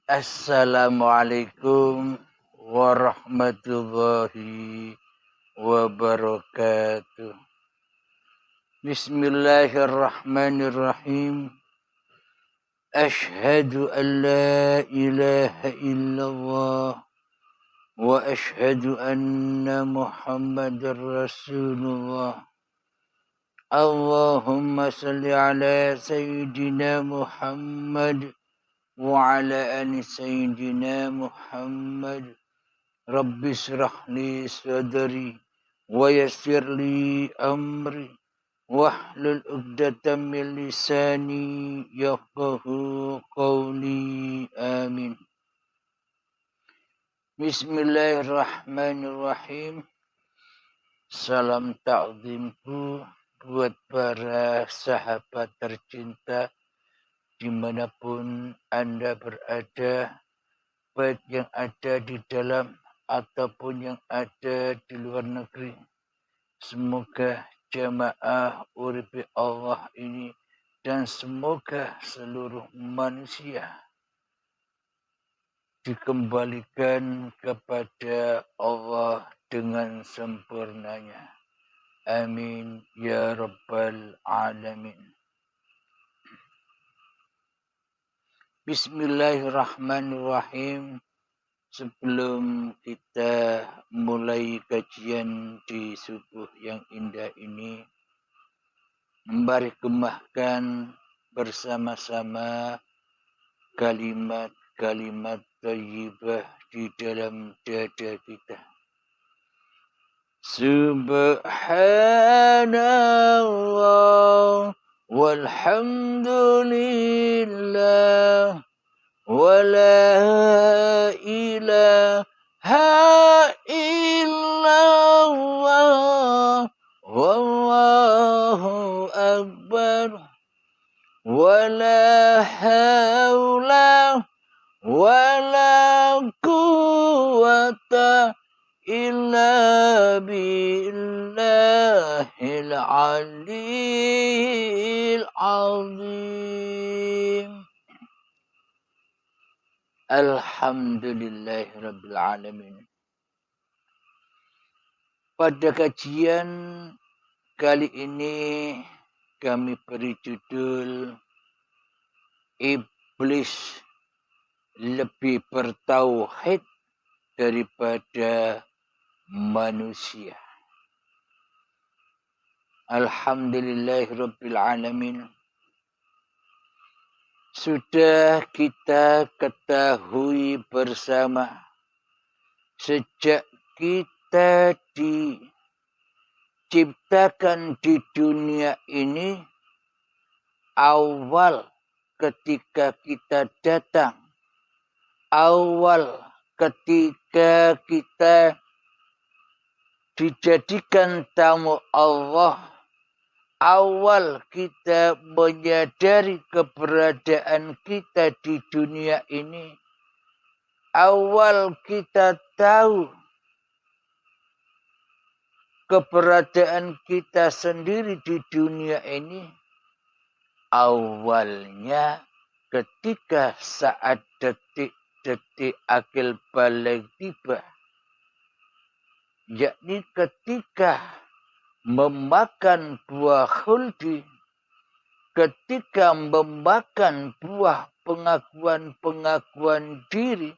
Assalamualaikum warahmatullahi wabarakatuh. Bismillahirrahmanirrahim. Ashhadu an la ilaha illallah wa ashhadu anna Muhammadar Rasulullah. Allahumma salli ala Sayyidina Muhammad wa ala ali Sayyidina Muhammad. Rabbi syrah li sadri wa yassir li amri wahlul 'uqdatam min lisani yafqahu qawli. Amin. Bismillahirrahmanirrahim. Salam ta'zimku buat para sahabat tercinta dimanapun Anda berada, baik yang ada di dalam ataupun yang ada di luar negeri. Semoga jamaah uripi Allah ini dan semoga seluruh manusia dikembalikan kepada Allah dengan sempurnanya. Amin ya rabbal alamin. Bismillahirrahmanirrahim. Sebelum kita mulai kajian di subuh yang indah ini, mari gemahkan bersama-sama kalimat-kalimat thayyibah di dalam dada kita. Subhanallah walhamdulillah wa la ilaha illallah wallahu akbar wa la hawla wa la quwwata illa billahil aliyyil azim. Alhamdulillahirabbil alamin. Pada kajian kali ini kami beri judul Iblis lebih bertauhid daripada manusia. Alhamdulillahirabbil alamin. Sudah kita ketahui bersama, sejak kita diciptakan di dunia ini, awal ketika kita datang, awal ketika kita dijadikan tamu Allah, awal kita menyadari keberadaan kita di dunia ini, awal kita tahu keberadaan kita sendiri di dunia ini, awalnya ketika saat detik-detik akil balik tiba, yakni ketika memakan buah khuldi, ketika memakan buah pengakuan diri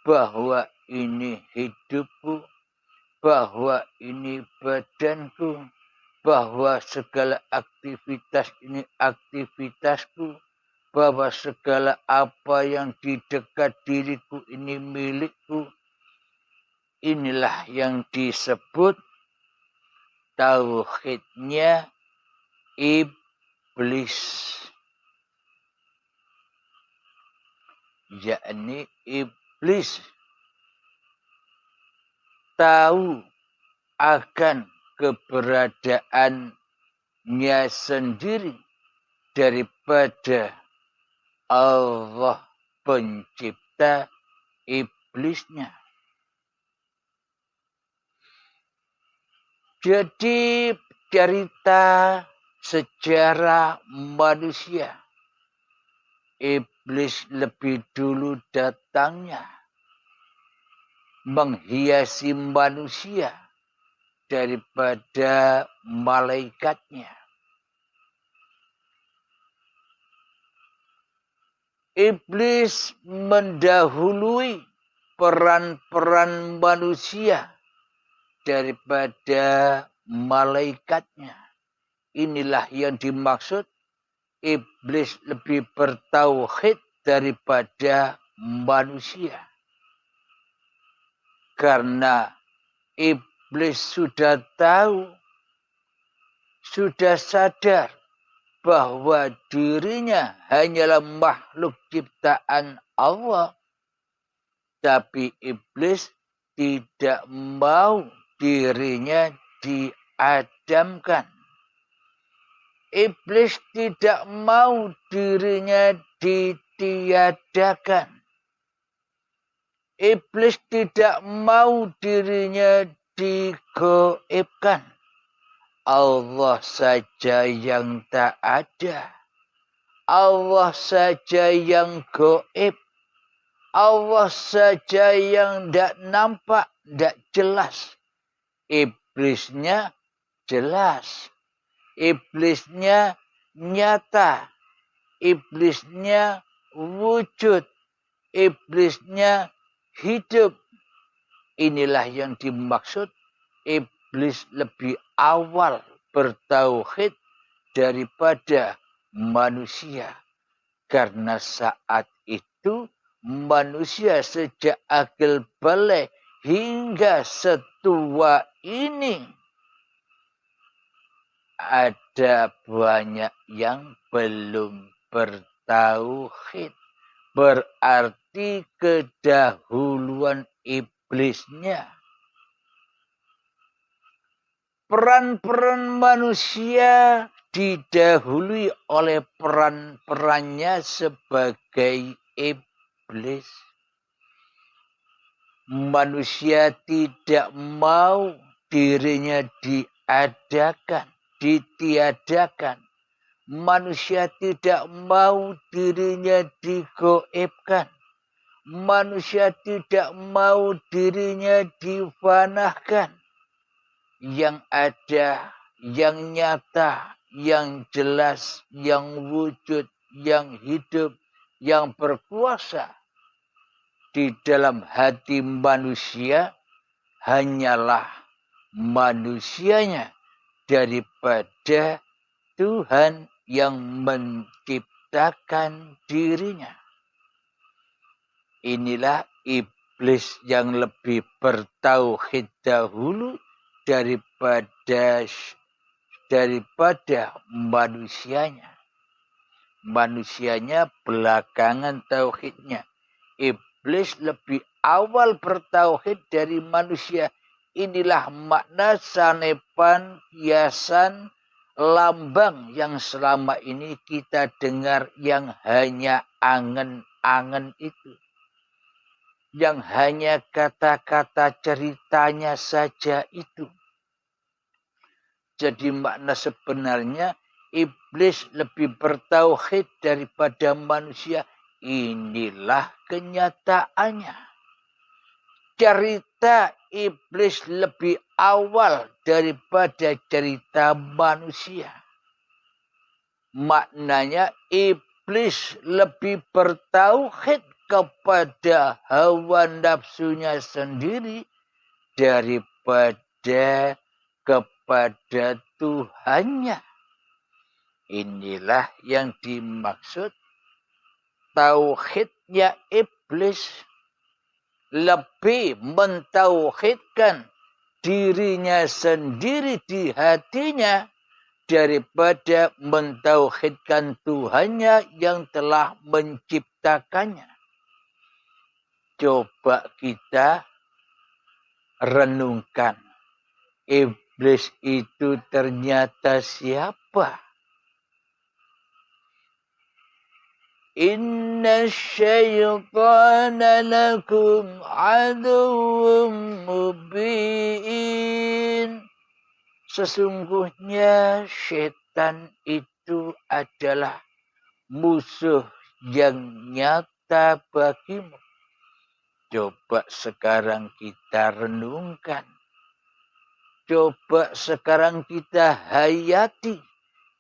bahwa ini hidupku, bahwa ini badanku, bahwa segala aktivitas ini aktivitasku, bahwa segala apa yang di dekat diriku ini milikku. Inilah yang disebut tauhidnya iblis. Yakni iblis tahu akan keberadaannya sendiri daripada Allah pencipta iblisnya. Jadi cerita sejarah manusia iblis lebih dulu datangnya menghiasi manusia daripada malaikatnya. Iblis mendahului peran-peran manusia daripada malaikatnya. Inilah yang dimaksud iblis lebih bertauhid daripada manusia. Karena iblis sudah tahu, sudah sadar bahwa dirinya hanyalah makhluk ciptaan Allah. Tapi iblis tidak mau dirinya diadamkan. Iblis tidak mau dirinya ditiadakan. Iblis tidak mau dirinya digoibkan. Allah saja yang tak ada. Allah saja yang goib. Allah saja yang tidak nampak, tidak jelas. Iblisnya jelas. Iblisnya nyata. Iblisnya wujud. Iblisnya hidup. Inilah yang dimaksud iblis lebih awal bertauhid daripada manusia. Karena saat itu manusia sejak akil balik hingga setua ini ada banyak yang belum bertauhid. Berarti kedahuluan iblisnya. Peran-peran manusia didahului oleh peran-perannya sebagai iblis. Manusia tidak mau dirinya diadakan, ditiadakan. Manusia tidak mau dirinya digoibkan. Manusia tidak mau dirinya difanahkan. Yang ada, yang nyata, yang jelas, yang wujud, yang hidup, yang berkuasa di dalam hati manusia hanyalah manusianya daripada Tuhan yang menciptakan dirinya. Inilah iblis yang lebih bertauhid dahulu daripada manusianya. Manusianya belakangan tauhidnya. Iblis lebih awal bertauhid dari manusia. Inilah makna sanepan, hiasan, lambang yang selama ini kita dengar yang hanya angan-angan itu. Yang hanya kata-kata ceritanya saja itu. Jadi makna sebenarnya iblis lebih bertauhid daripada manusia. Inilah kenyataannya. Cerita iblis lebih awal daripada cerita manusia. Maknanya iblis lebih bertauhid kepada hawa nafsunya sendiri daripada kepada Tuhannya. Inilah yang dimaksud tauhidnya iblis. Lebih mentauhidkan dirinya sendiri di hatinya daripada mentauhidkan Tuhannya yang telah menciptakannya. Coba kita renungkan. Iblis itu ternyata siapa? Inna syaitana lakum aduwwum mubin. Sesungguhnya syaitan itu adalah musuh yang nyata bagimu. Coba sekarang kita renungkan. Coba sekarang kita hayati.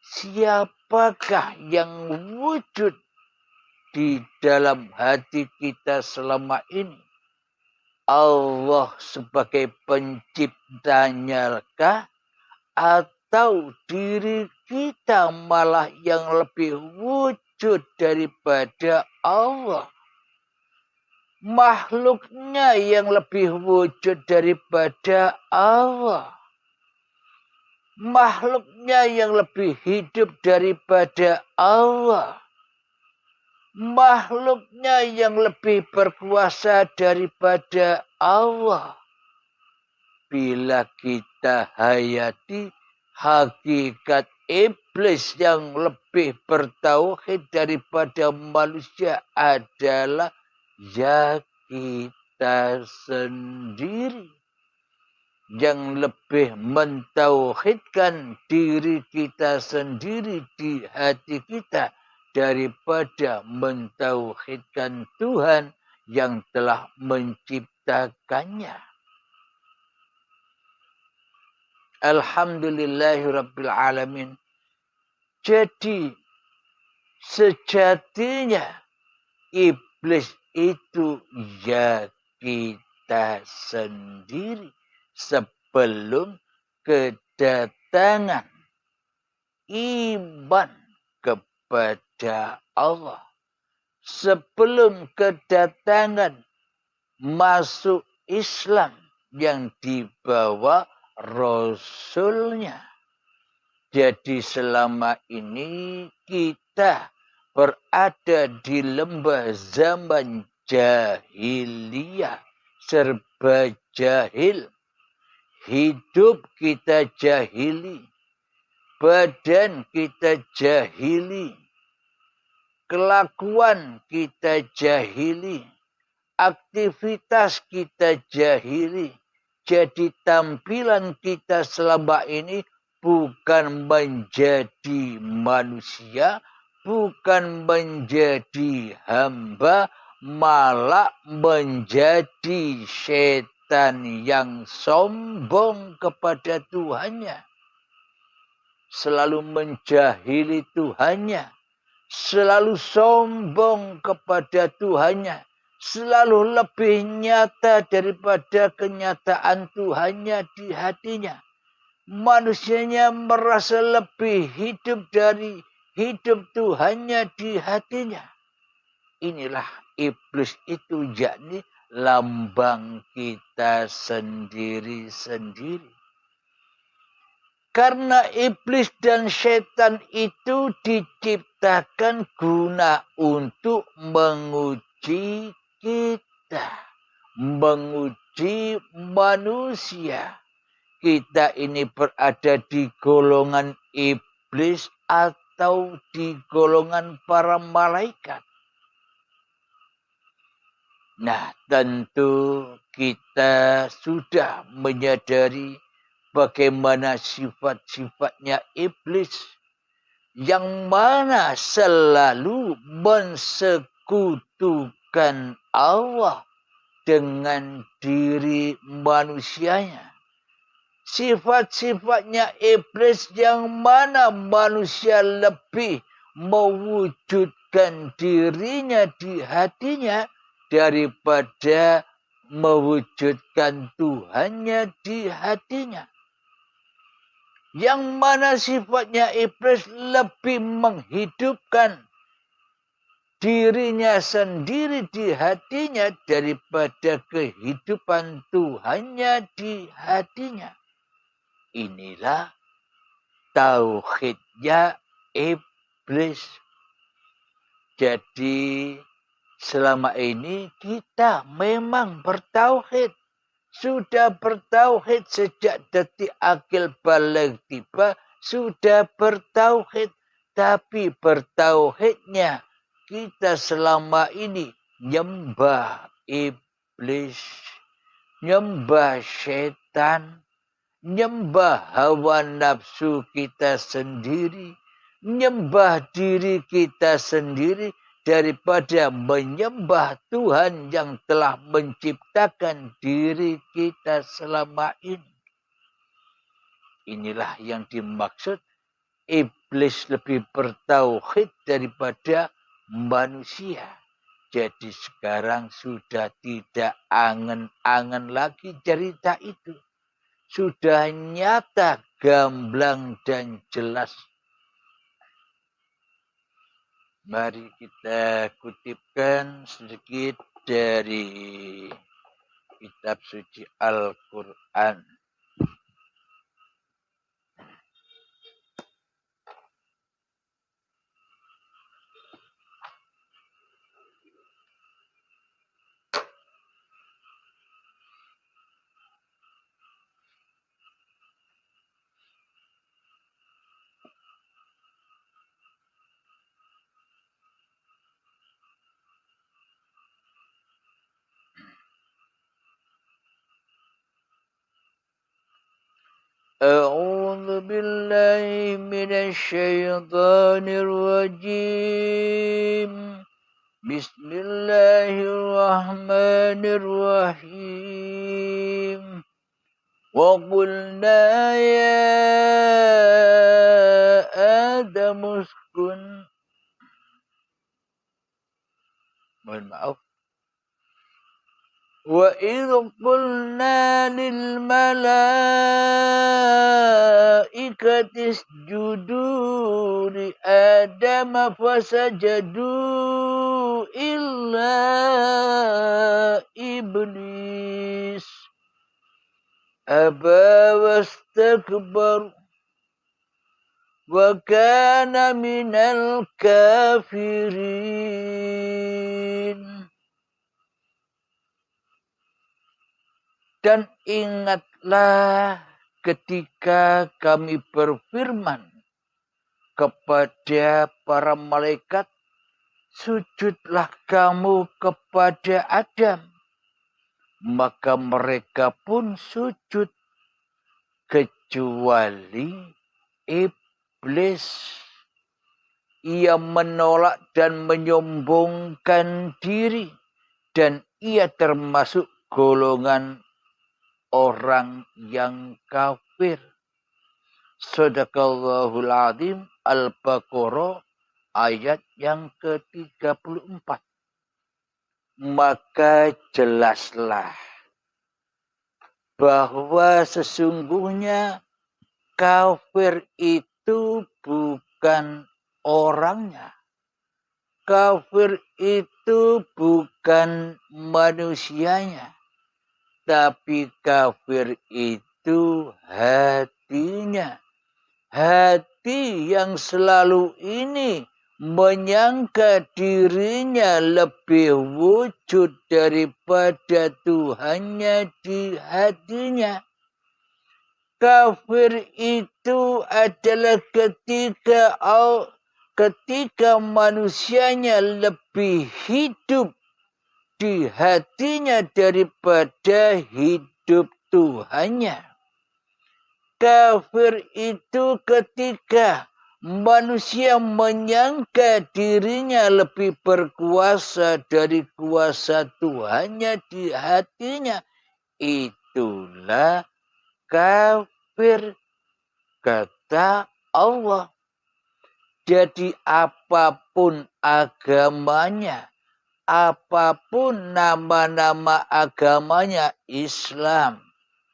Siapakah yang wujud di dalam hati kita selama ini? Allah sebagai penciptanya kah? Atau diri kita malah yang lebih wujud daripada Allah? Makhluknya yang lebih wujud daripada Allah. Makhluknya yang lebih hidup daripada Allah. Makhluknya yang lebih berkuasa daripada Allah. Bila kita hayati hakikat iblis yang lebih bertauhid daripada manusia adalah ya kita sendiri. Yang lebih mentauhidkan diri kita sendiri di hati kita daripada mentauhidkan Tuhan yang telah menciptakannya. Alhamdulillahirabbil alamin. Jadi sejatinya iblis itu ya kita sendiri. Sebelum kedatangan iman kepada Allah. Sebelum kedatangan masuk Islam yang dibawa Rasulnya. Jadi selama ini kita berada di lembah zaman jahiliyah. Serba jahil. Hidup kita jahili, badan kita jahili, kelakuan kita jahili, aktivitas kita jahili. Jadi tampilan kita selama ini bukan menjadi manusia, bukan menjadi hamba, malah menjadi setan yang sombong kepada Tuhannya. Selalu menjahili Tuhannya. Selalu sombong kepada Tuhannya. Selalu lebih nyata daripada kenyataan Tuhannya di hatinya. Manusianya merasa lebih hidup dari hidup Tuhannya di hatinya. Inilah iblis itu, yakni lambang kita sendiri-sendiri. Karena iblis dan setan itu diciptakan guna untuk menguji kita. Menguji manusia. Kita ini berada di golongan iblis atau di golongan para malaikat. Nah, tentu kita sudah menyadari bagaimana sifat-sifatnya iblis yang mana selalu mensekutukan Allah dengan diri manusianya. Sifat-sifatnya iblis yang mana manusia lebih mewujudkan dirinya di hatinya daripada mewujudkan Tuhannya di hatinya. Yang mana sifatnya iblis lebih menghidupkan dirinya sendiri di hatinya daripada kehidupan Tuhannya di hatinya. Inilah tauhidnya iblis. Jadi selama ini kita memang bertauhid. Sudah bertauhid sejak detik akil balik tiba. Sudah bertauhid. Tapi bertauhidnya kita selama ini nyembah iblis. Nyembah setan. Nyembah hawa nafsu kita sendiri. Nyembah diri kita sendiri. daripada menyembah Tuhan yang telah menciptakan diri kita selama ini. Inilah yang dimaksud iblis lebih bertauhid daripada manusia. Jadi sekarang sudah tidak angan-angan lagi cerita itu. Sudah nyata, gamblang dan jelas. Mari kita kutipkan sedikit dari kitab suci Al-Quran. A'udzu billahi minasy syaithanir rajim. Bismillahirrahmanirrahim. Wa qulna ya Adam uskun. Mohon maaf. Wa idh qulna lil malaikati isjudu li Adam fasajadu illa iblis aba wastakbar wa kana minal kafirin. Dan ingatlah ketika kami berfirman kepada para malaikat, sujudlah kamu kepada Adam. Maka mereka pun sujud, kecuali iblis. Ia menolak dan menyombongkan diri, dan ia termasuk golongan orang yang kafir. Shadaqallahul Azim. Al-Baqarah ayat yang ke-34. Maka jelaslah bahwa sesungguhnya kafir itu bukan orangnya. Kafir itu bukan manusianya. Tapi kafir itu hatinya. Hati yang selalu ini menyangka dirinya lebih wujud daripada Tuhannya di hatinya. Kafir itu adalah ketika manusianya lebih hidup di hatinya daripada hidup Tuhannya. Kafir itu ketika manusia menyangka dirinya lebih berkuasa dari kuasa Tuhannya di hatinya. Itulah kafir, kata Allah. Jadi apapun agamanya, apapun nama-nama agamanya, Islam,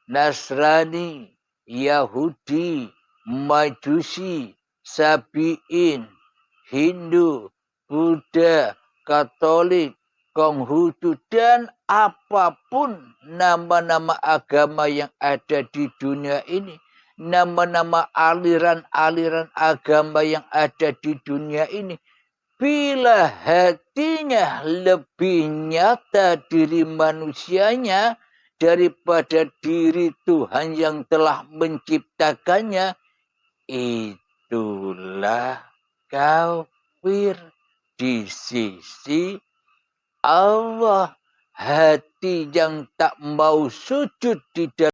Nasrani, Yahudi, Majusi, Sabi'in, Hindu, Buddha, Katolik, Konghucu, dan apapun nama-nama agama yang ada di dunia ini, nama-nama aliran-aliran agama yang ada di dunia ini, bila hatinya lebih nyata diri manusianya daripada diri Tuhan yang telah menciptakannya, itulah kafir di sisi Allah. Hati yang tak mau sujud di dalam